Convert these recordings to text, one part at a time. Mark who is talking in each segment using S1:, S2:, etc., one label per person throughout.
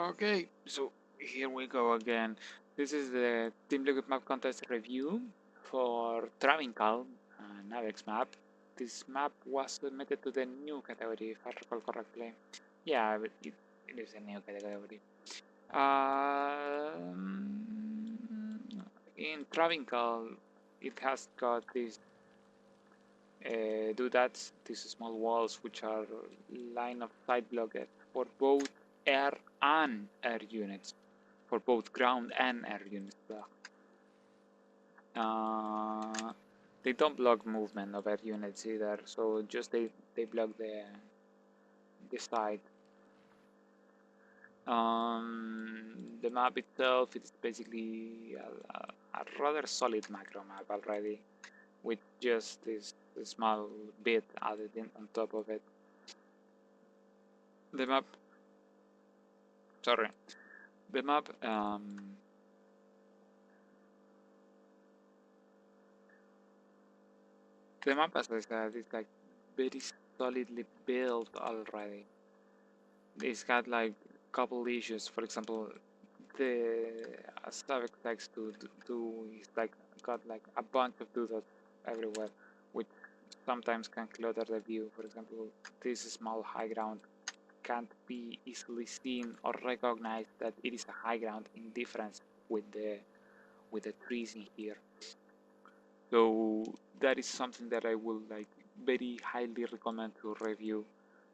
S1: Okay, so here we go again. This is the Team Liquid Map Contest review for Travincal, an Avex map. This map was submitted to the new category, if I recall correctly. Yeah, it is a new category. In Travincal, it has got these doodads, these small walls, which are line of sight blockers for both air and air units, for both ground and air units. They don't block movement of air units either, so just they block the side. The map itself is basically a rather solid macro map already, with just this small bit added in on top of it. The map, sorry, the map as I said, is like very solidly built already. It's got like a couple issues. For example, the Slavic likes to do is like got like a bunch of doodles everywhere, which sometimes can clutter the view. For example, this small high ground can't be easily seen or recognized that it is a high ground in difference with the trees in here. So that is something that I will like very highly recommend to review.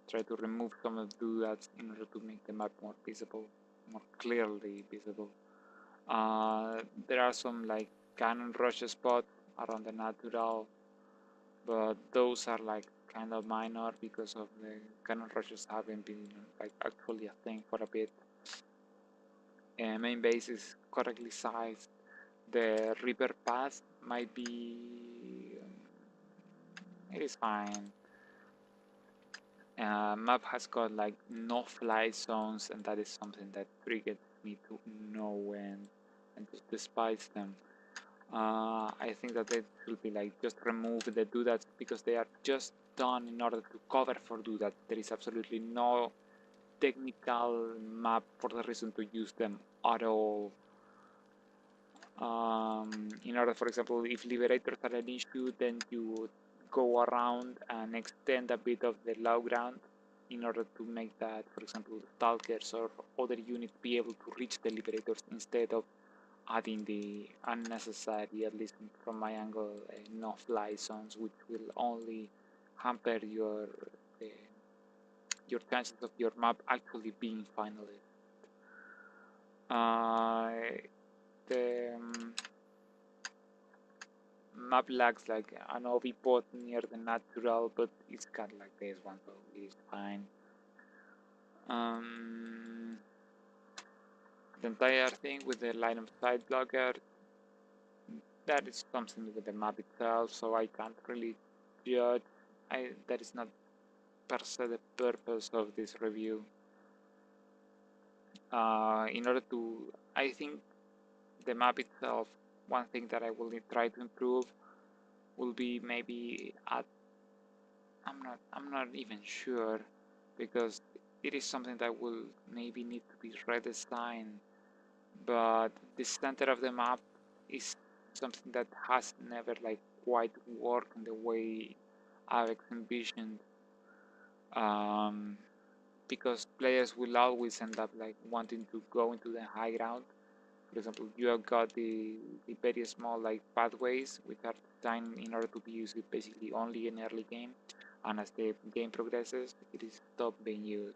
S1: Try to remove some of that in order to make the map more visible, more clearly visible. There are some like cannon rush spots around the natural, but those are like kind of minor because of the cannon rushes haven't been like actually a thing for a bit. Main base is correctly sized. The river path might be it is fine. Map has got like no fly zones, and that is something that triggered me to no end and just despise them. I think that it should be like just remove the doodads because they are just done in order to cover for doodads. There is absolutely no technical map for the reason to use them at all. In order, for example, if liberators are an issue, then you would go around and extend a bit of the low ground in order to make that, for example, stalkers or other units be able to reach the liberators instead of adding the unnecessary, at least from my angle, no-fly zones, which will only hamper your chances of your map actually being finalist. The map lacks like an OV pot near the natural, but it's got like this one, so it is fine. The entire thing with the line of sight blocker, that is something with the map itself, so I can't really judge. That is not per se the purpose of this review. In order to, I think the map itself, one thing that I will try to improve will be maybe at, I'm not even sure, because it is something that will maybe need to be redesigned, but the center of the map is something that has never like quite worked in the way Avex envisioned, because players will always end up like wanting to go into the high ground. For example, you have got the very small like pathways which are designed in order to be used basically only in early game, and as the game progresses, it is stopped being used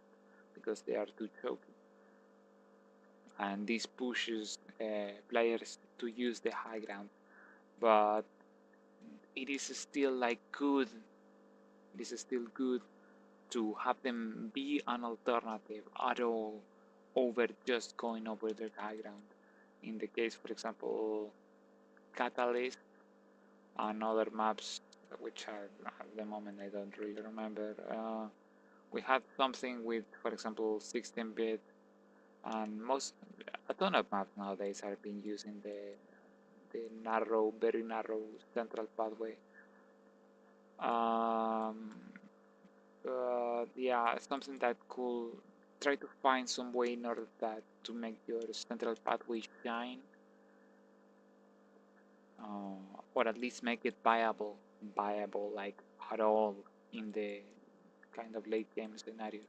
S1: because they are too choky. And this pushes players to use the high ground, but it is still like good. It is still good to have them be an alternative at all over just going over the high ground. In the case, for example, Catalyst and other maps, which are at the moment I don't really remember. We had something with, for example, 16-bit, and a ton of maps nowadays are being using the narrow, very narrow central pathway. But yeah, something that could try to find some way in order that to make your central pathway shine, or at least make it viable like at all in the kind of late game scenario.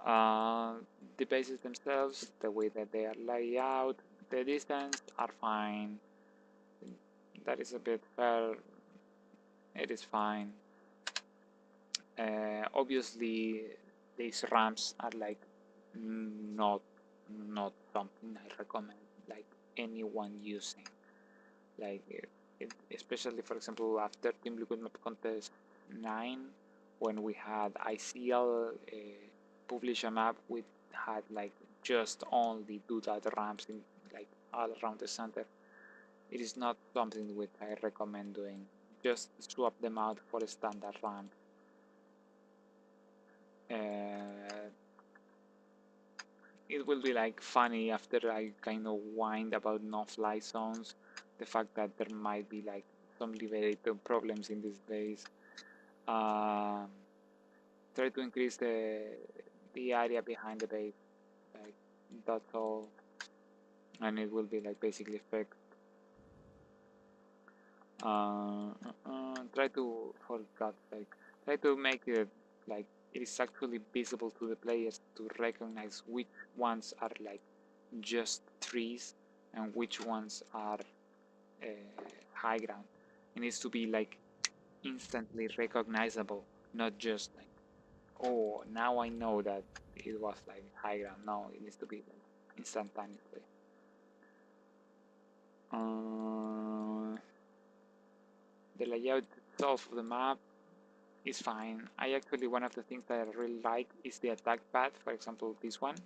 S1: The bases themselves, the way that they are laid out, the distance are fine. That is a bit fair. It is fine. Obviously, these ramps are like not something I recommend like anyone using. Like especially for example after Team Liquid Map Contest 9, when we had ICL publish a map which had like just only do that ramps in like all around the center. It is not something which I recommend doing. Just swap them out for a standard ramp. It will be like funny after I kind of whine about no-fly zones, the fact that there might be like some liberator problems in these days. Try to increase the area behind the base, like that's all, and it will be like basically fixed. Try to, for God's sake, try to make it like it is actually visible to the players to recognize which ones are like just trees and which ones are high ground. It needs to be like instantly recognizable, not just like, oh, now I know that it was like high ground. No, it needs to be like instantaneously. The layout itself of the map is fine. One of the things that I really like is the attack path. For example, this one,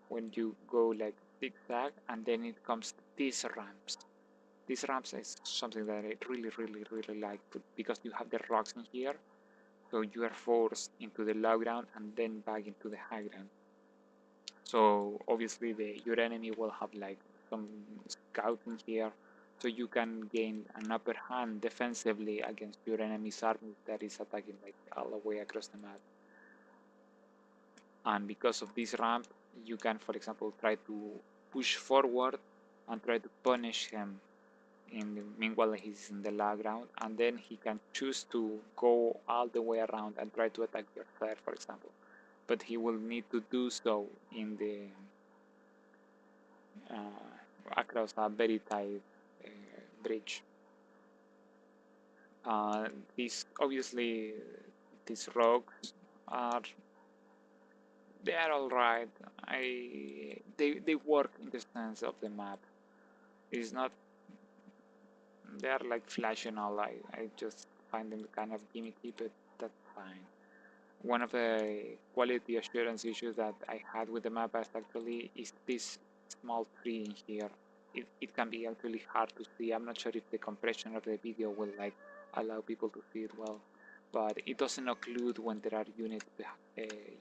S1: when you go like zigzag and then it comes these ramps. These ramps is something that I really like because you have the rocks in here, so you are forced into the low ground and then back into the high ground. So obviously your enemy will have like some scouting here, so you can gain an upper hand defensively against your enemy's army that is attacking like all the way across the map. And because of this ramp, you can, for example, try to push forward and try to punish him meanwhile he's in the low ground, and then he can choose to go all the way around and try to attack your third, for example. But he will need to do so in the across a very tight bridge. Obviously these rocks are alright. They work in the sense of the map. It's not, they are like flash and all. I just find them kind of gimmicky, but that's fine. One of the quality assurance issues that I had with the map actually is this small tree in here. It can be actually hard to see. I'm not sure if the compression of the video will like allow people to see it well, but it doesn't occlude when there are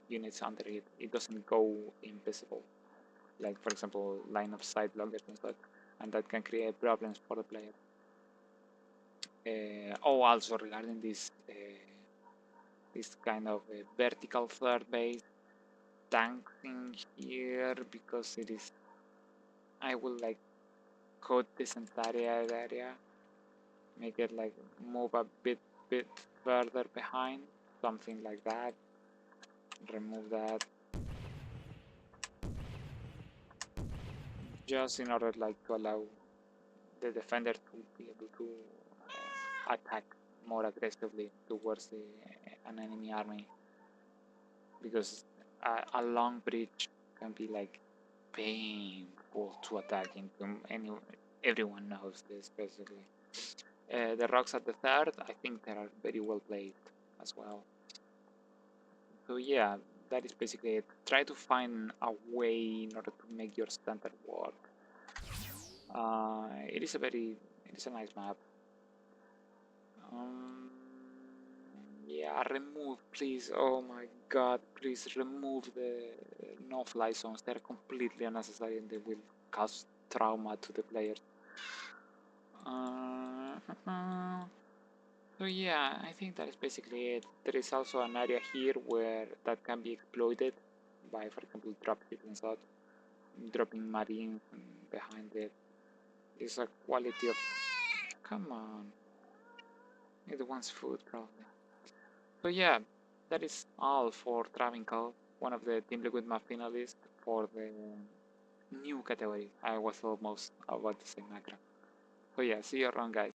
S1: units under it. It doesn't go invisible, like for example line of sight loggers and such, and that can create problems for the player. Also regarding this kind of vertical third base tank thing here, because it is, I will like cut this entire area, make it like move a bit further behind, something like that. Remove that, just in order like to allow the defender to be able to attack more aggressively towards an enemy army, because a long bridge can be like painful to attack into. Everyone knows this basically. The rocks at the third, I think they are very well placed as well. So yeah, that is basically it. Try to find a way in order to make your standard work. It is a nice map. Yeah, remove, please. Oh my god, please remove the no-fly zones. They're completely unnecessary and they will cause trauma to the players. So yeah, I think that is basically it. There is also an area here where that can be exploited by, for example, drop hitting shot, dropping marine behind it. It's a quality of. Come on. It wants food, probably. So yeah, that is all for Travincal, one of the Team Liquid Map finalists for the new category. I was almost about to say macro. So yeah, see you around, guys.